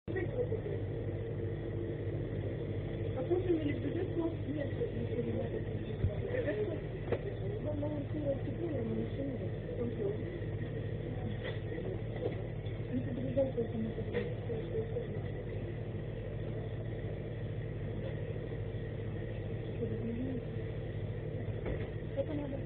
А потім или бюджет нет, если не надо. Мама купила тепло, но еще нет. Это бюджет только на такой. Это надо.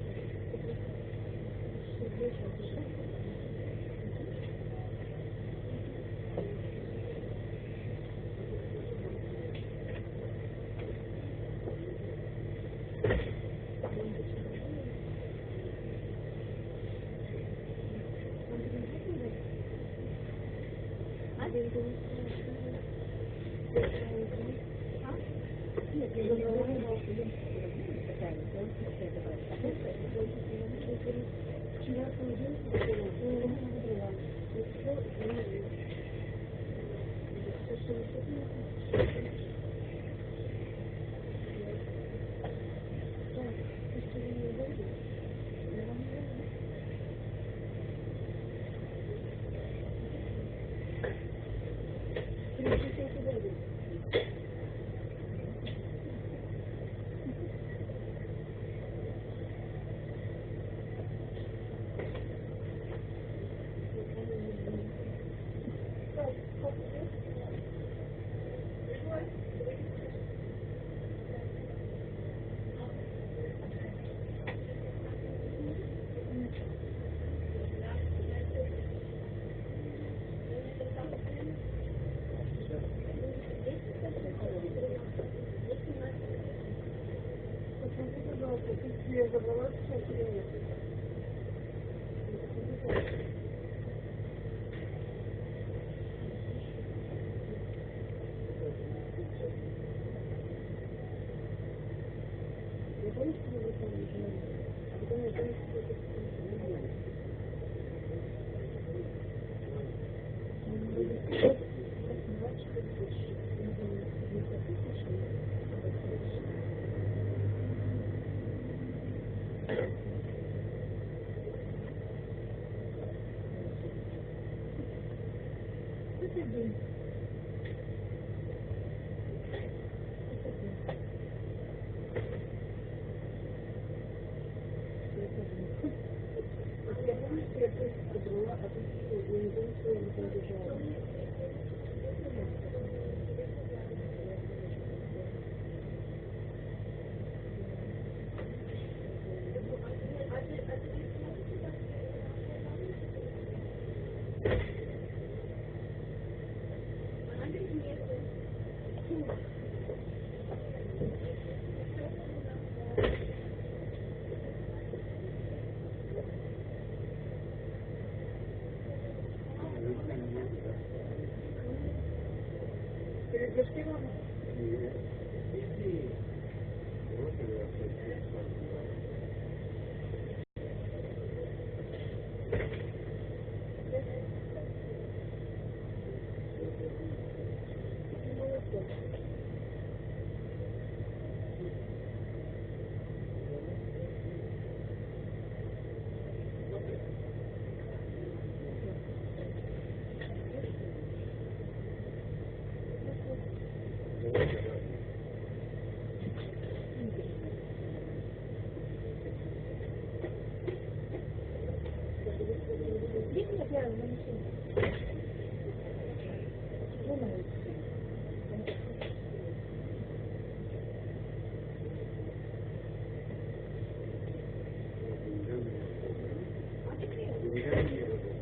Я забрала сейчас или нет? Я помню, что вы там уже, а потом я помню, что это я помню, что я просто забрала, а тут я не помню, что я не побежала. Перегрузки вам? Нет. Thank you.